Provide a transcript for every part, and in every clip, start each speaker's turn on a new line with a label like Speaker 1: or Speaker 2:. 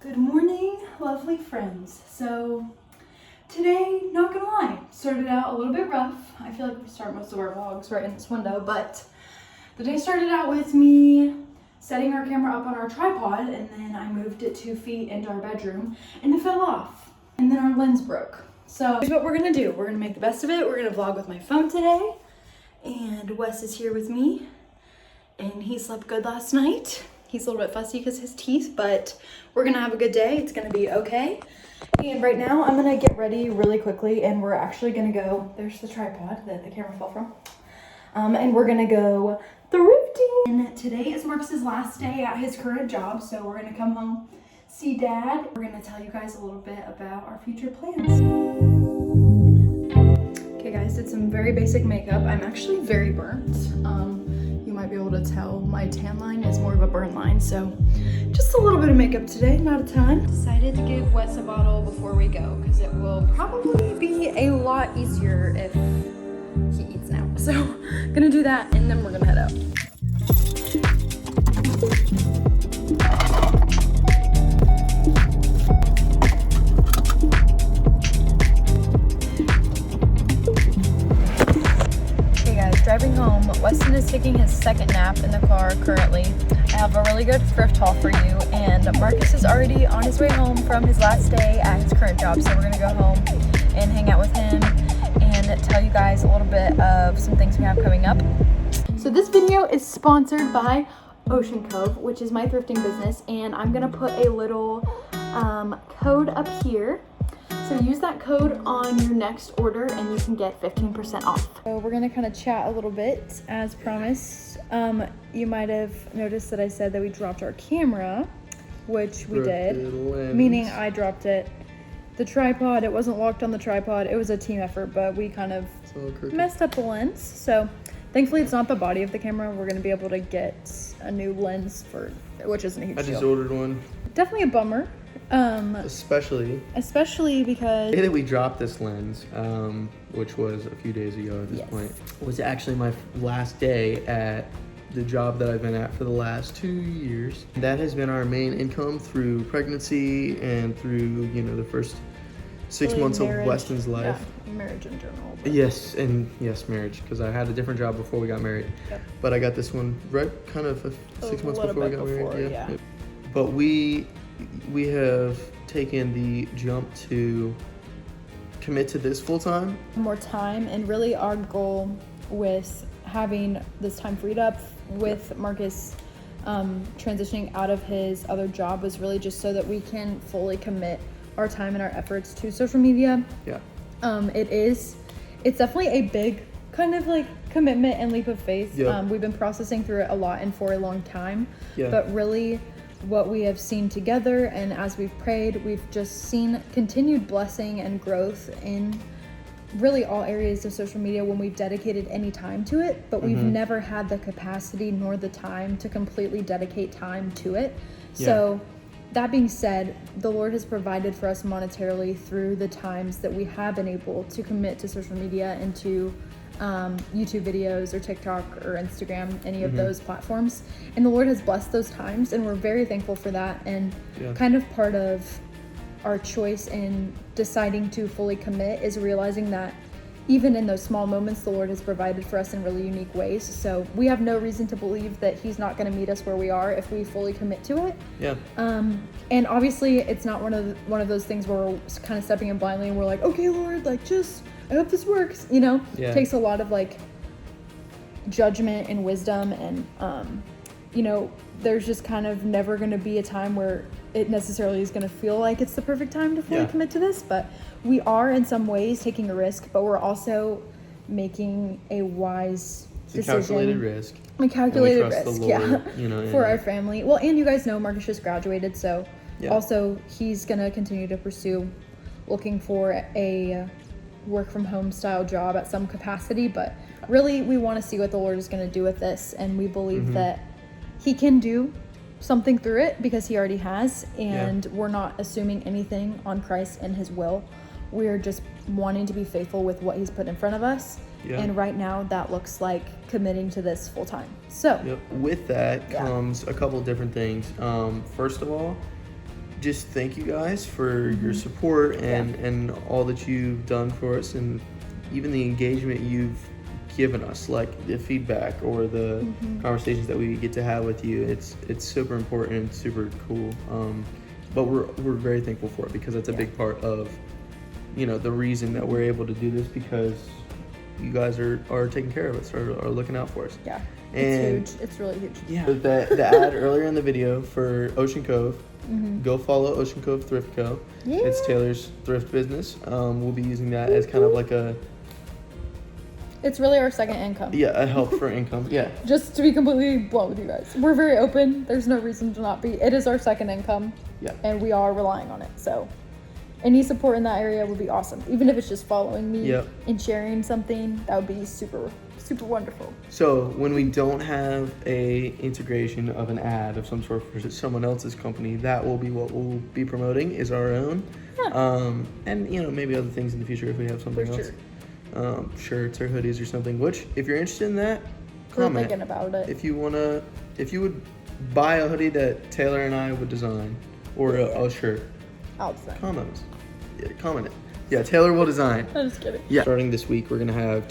Speaker 1: Good morning, lovely friends. So today, not gonna lie, started out a little bit rough. I feel like we start most of our vlogs right in this window, but the day started out with me setting our camera up on our tripod, and then I moved it 2 feet into our bedroom and it fell off, and then our lens broke. So here's what we're gonna do. We're gonna make the best of it. We're gonna vlog with my phone today, and Wes is here with me, and he slept good last night. He's a little bit fussy because his teeth, but we're gonna have a good day. It's gonna be okay. And right now I'm gonna get ready really quickly, and we're actually gonna go, there's the tripod that the camera fell from. And we're gonna go thrifting. And today is Marcus's last day at his current job, so we're gonna come home, see Dad. We're gonna tell you guys a little bit about our future plans. Okay guys, did some very basic makeup. I'm actually very burnt. You might be able to tell my tan line is more of a burn line, so just a little bit of makeup today, not a ton. Decided to give Wes a bottle before we go because it will probably be a lot easier if he eats now. So gonna do that, and then we're gonna head out. Driving home, Weston is taking his second nap in the car currently. I have a really good thrift haul for you, and Marcus is already on his way home from his last day at his current job, so we're gonna go home and hang out with him and tell you guys a little bit of some things we have coming up. So this video is sponsored by Ocean Cove, which is my thrifting business, and I'm gonna put a little code up here. So use that code on your next order and you can get 15% off. So we're gonna kind of chat a little bit as promised. You might have noticed that I said that we dropped our camera, which we did, meaning I dropped it. The tripod, it wasn't locked on the tripod. It was a team effort, but we kind of messed up the lens. So thankfully it's not the body of the camera. We're gonna be able to get a new lens which isn't a huge deal.
Speaker 2: I just ordered one.
Speaker 1: Definitely a bummer. Especially because
Speaker 2: the day that we dropped this lens, which was a few days ago at this point, was actually my last day at the job that I've been at for the last 2 years. That has been our main income through pregnancy and through, the first 6 months of Weston's life.
Speaker 1: Yeah, marriage in general.
Speaker 2: Yes, marriage, because I had a different job before we got married. Yep. But I got this one right kind of 6 months before we got married. Yeah. But we have taken the jump to commit to this full time.
Speaker 1: More time, and really our goal with having this time freed up with Marcus transitioning out of his other job was really just so that we can fully commit our time and our efforts to social media.
Speaker 2: Yeah.
Speaker 1: It's definitely a big kind of like commitment and leap of faith.
Speaker 2: Yeah.
Speaker 1: We've been processing through it a lot and for a long time.
Speaker 2: Yeah.
Speaker 1: But really what we have seen together, and as we've prayed, we've just seen continued blessing and growth in really all areas of social media when we've dedicated any time to it, but we've never had the capacity nor the time to completely dedicate time to it. Yeah. So that being said, the Lord has provided for us monetarily through the times that we have been able to commit to social media and to YouTube videos or TikTok or Instagram, any of those platforms. And the Lord has blessed those times, and we're very thankful for that. And kind of part of our choice in deciding to fully commit is realizing that even in those small moments, the Lord has provided for us in really unique ways. So we have no reason to believe that He's not going to meet us where we are if we fully commit to it.
Speaker 2: Yeah.
Speaker 1: And obviously it's not one of those things where we're kind of stepping in blindly and we're like, okay, Lord, like I hope this works, It takes a lot of like judgment and wisdom, and there's just kind of never going to be a time where it necessarily is going to feel like it's the perfect time to fully commit to this, but we are in some ways taking a risk, but we're also making a wise decision. A calculated risk, for our family. Well, and you guys know Marcus just graduated, so also he's going to continue to pursue looking for a work from home style job at some capacity, but really we want to see what the Lord is going to do with this, and we believe that He can do something through it because He already has, and we're not assuming anything on Christ and His will. We're just wanting to be faithful with what He's put in front of us, and right now that looks like committing to this full time. So
Speaker 2: with that comes a couple different things. First of all, just thank you guys for your support and all that you've done for us, and even the engagement you've given us, like the feedback or the conversations that we get to have with you. It's super important and super cool. But we're very thankful for it, because that's a big part of, you know, the reason that we're able to do this, because you guys are taking care of us, are looking out for us.
Speaker 1: Yeah,
Speaker 2: and
Speaker 1: it's huge. It's really huge.
Speaker 2: Yeah. The ad earlier in the video for Ocean Cove, go follow Ocean Cove Thrift Co.
Speaker 1: Yeah.
Speaker 2: It's Taylor's thrift business. We'll be using that as kind of like
Speaker 1: it's really our second income.
Speaker 2: Yeah, a help for income. Yeah.
Speaker 1: Just to be completely blunt with you guys, we're very open. There's no reason to not be. It is our second income.
Speaker 2: Yeah.
Speaker 1: And we are relying on it. So any support in that area would be awesome. Even if it's just following me and sharing something, that would be super, super wonderful.
Speaker 2: So when we don't have a integration of an ad of some sort for someone else's company, that will be what we'll be promoting, is our own. Yeah. And you know, maybe other things in the future if we have something else. Shirts or hoodies or something, which if you're interested in that, comment.
Speaker 1: We're thinking about it.
Speaker 2: If you would buy a hoodie that Taylor and I would design, or a shirt,
Speaker 1: I'll design.
Speaker 2: Comment it. Yeah, Taylor will design.
Speaker 1: I'm just kidding.
Speaker 2: Yeah. Starting this week, we're gonna have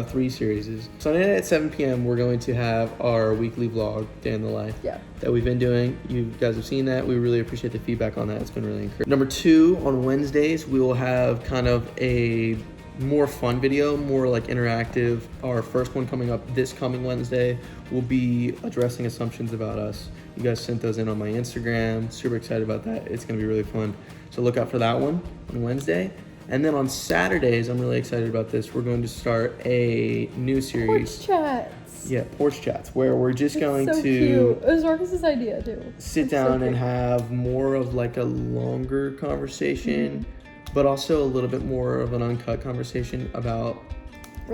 Speaker 2: three series. Sunday night at 7 p.m. we're going to have our weekly vlog, Day in the Life. Yeah. That we've been doing. You guys have seen that. We really appreciate the feedback on that. It's been really encouraging. Number 2, on Wednesdays, we will have kind of a more fun video, more like interactive. Our first one coming up this coming Wednesday will be addressing assumptions about us. You guys sent those in on my Instagram. Super excited about that. It's gonna be really fun. So look out for that one on Wednesday. And then on Saturdays, I'm really excited about this. We're going to start a new series.
Speaker 1: Porch chats.
Speaker 2: Yeah, porch chats, where we're just going
Speaker 1: so
Speaker 2: to
Speaker 1: cute. It was Marcus's idea too.
Speaker 2: Sit down and have more of like a longer conversation, but also a little bit more of an uncut conversation about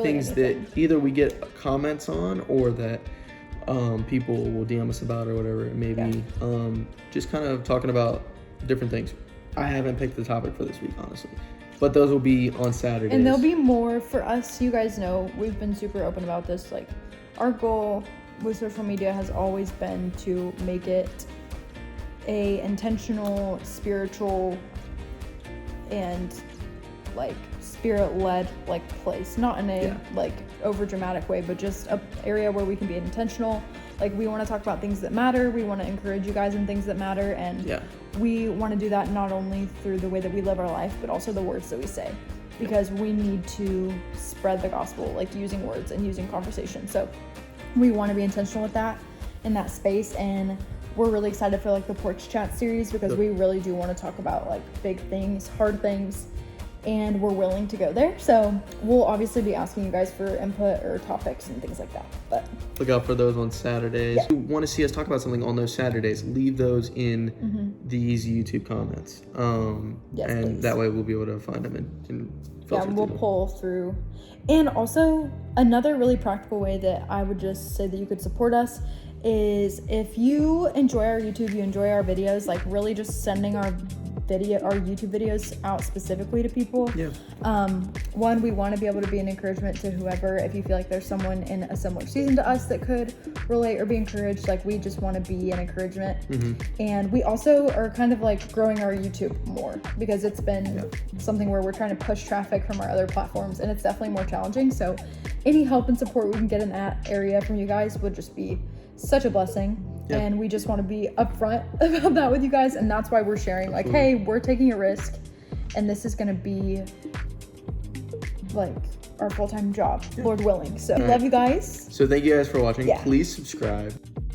Speaker 2: things that either we get comments on or that people will DM us about or whatever it may be. Just kind of talking about different things. I haven't picked the topic for this week, honestly, but those will be on Saturdays.
Speaker 1: And there'll be more for us. You guys know we've been super open about this. Like, our goal with social media has always been to make it a intentional, spiritual, and like spirit-led like place, not in a like over dramatic way, but just a area where we can be intentional. Like, we want to talk about things that matter. We want to encourage you guys in things that matter, and we want to do that not only through the way that we live our life, but also the words that we say, because we need to spread the gospel, like using words and using conversation. So we want to be intentional with that in that space, and we're really excited for like the porch chat series, because we really do want to talk about like big things, hard things, and we're willing to go there. So we'll obviously be asking you guys for input or topics and things like that. But
Speaker 2: look out for those on Saturdays. If you want to see us talk about something on those Saturdays, leave those in these YouTube comments. And please. That way we'll be able to find them and filter
Speaker 1: we'll pull through. And also, another really practical way that I would just say that you could support us is if you enjoy our YouTube, you enjoy our videos, like really just sending our YouTube videos out specifically to people. One, we want to be able to be an encouragement to whoever. If you feel like there's someone in a similar season to us that could relate or be encouraged, like, we just want to be an encouragement. And we also are kind of like growing our YouTube more, because it's been something where we're trying to push traffic from our other platforms, and it's definitely more challenging. So any help and support we can get in that area from you guys would just be such a blessing. And we just want to be upfront about that with you guys, and that's why we're sharing, like, hey, we're taking a risk, and this is going to be like our full-time job, Lord willing. So love you guys.
Speaker 2: So thank you guys for watching. Please subscribe.